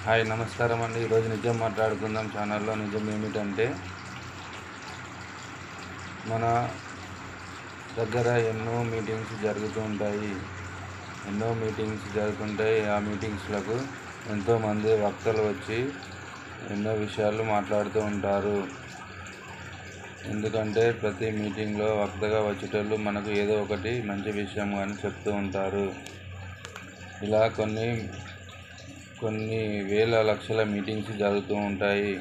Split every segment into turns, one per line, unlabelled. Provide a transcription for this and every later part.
Hi నమస్కారం అండి. ఈరోజు నిజం మాట్లాడుకుందాం ఛానల్లో. నిజం ఏమిటంటే, మన దగ్గర ఎన్నో మీటింగ్స్ జరుగుతుంటాయి. ఆ మీటింగ్స్లకు ఎంతోమంది వక్తలు వచ్చి ఎన్నో విషయాలు మాట్లాడుతూ ఉంటారు. ఎందుకంటే ప్రతి మీటింగ్లో వక్తగా వచ్చేటోళ్ళు మనకు ఏదో ఒకటి మంచి విషయం కానీ చెప్తూ ఉంటారు. ఇలా కొన్ని వేల లక్షల మీటింగ్స్ జరుగుతూ ఉంటాయి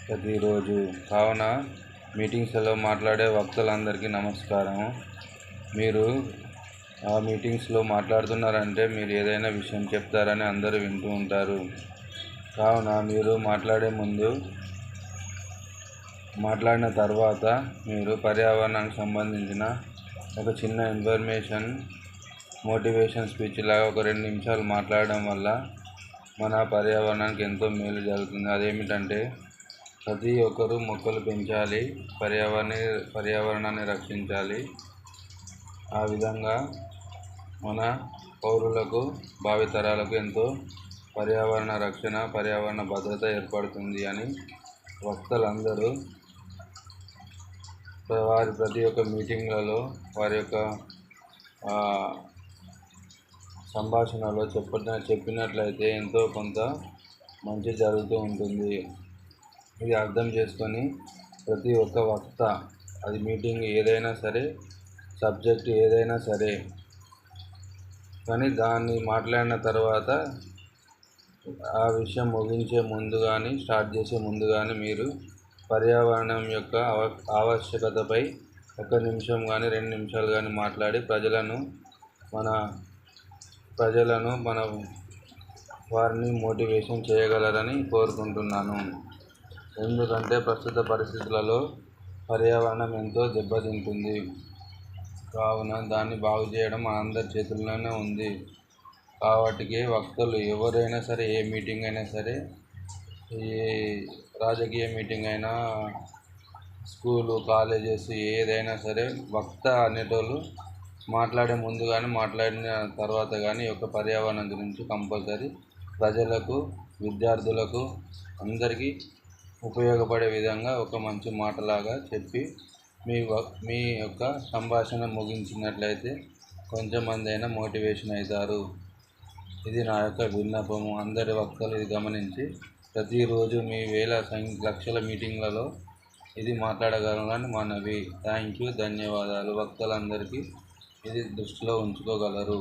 ప్రతిరోజు. కావున మీటింగ్స్లో మాట్లాడే వక్తలందరికీ నమస్కారం. మీరు ఆ మీటింగ్స్లో మాట్లాడుతున్నారంటే మీరు ఏదైనా విషయం చెప్తారని అందరూ వింటూ ఉంటారు. కావున మీరు మాట్లాడిన తర్వాత మీరు పర్యావరణానికి సంబంధించిన ఒక చిన్న మోటివేషన్ స్పీచ్ లాగా ఒక 2 నిమిషాలు మాట్లాడడం వల్ల మన పర్యావరణానికి ఎంతో మేలు జరుగుతుంది. అదేమిటంటే, ప్రతి ఒక్కరూ మొక్కలు పెంచాలి, పర్యావరణాన్ని రక్షించాలి. ఆ విధంగా మన పౌరులకు, భావితరాలకు ఎంతో పర్యావరణ రక్షణ, పర్యావరణ భద్రత ఏర్పడుతుంది అని వక్తలందరూ ప్రతి ఒక్క మీటింగ్లలో వారి యొక్క సంభాషణలో చెప్పినట్లయితే ఎంతో కొంత మంచి జరుగుతూ ఉంటుంది. ఇది అర్థం చేసుకొని ప్రతి ఒక్క వక్త, అది మీటింగ్ ఏదైనా సరే, సబ్జెక్ట్ ఏదైనా సరే, కానీ దాన్ని మాట్లాడిన తర్వాత ఆ విషయం ముగించే ముందు కానీ, స్టార్ట్ చేసే ముందు కానీ మీరు పర్యావరణం యొక్క ఆవశ్యకతపై 1 నిమిషం కానీ 2 నిమిషాలు కానీ మాట్లాడి వారిని మోటివేషన్ చేయగలరని కోరుకుంటున్నాను. ఎందుకంటే ప్రస్తుత పరిస్థితులలో పర్యావరణం ఎంతో దెబ్బతింటుంది. కావున దాన్ని బాగు చేయడం అందరి చేతుల్లోనే ఉంది. కాబట్టి వక్తలు ఎవరైనా సరే, ఏ మీటింగ్ అయినా సరే, ఏ రాజకీయ మీటింగ్ అయినా, స్కూలు, కాలేజెస్ ఏదైనా సరే, వక్త అనేటోళ్ళు మాట్లాడే ముందు కానీ, మాట్లాడిన తర్వాత కానీ ఈ యొక్క పర్యావరణం గురించి కంపల్సరీ ప్రజలకు, విద్యార్థులకు అందరికీ ఉపయోగపడే విధంగా ఒక మంచి మాటలాగా చెప్పి మీ యొక్క సంభాషణ ముగించినట్లయితే కొంచెం మంది అయినా మోటివేషన్ అవుతారు. ఇది నా యొక్క విన్నపము. అందరి వక్తలు ఇది గమనించి ప్రతిరోజు మీ లక్షల మీటింగ్లలో ఇది మాట్లాడగలరని మనవి. థ్యాంక్ యూ, ధన్యవాదాలు. వక్తలందరికీ ఇది దృష్టిలో ఉంచుకోగలరు.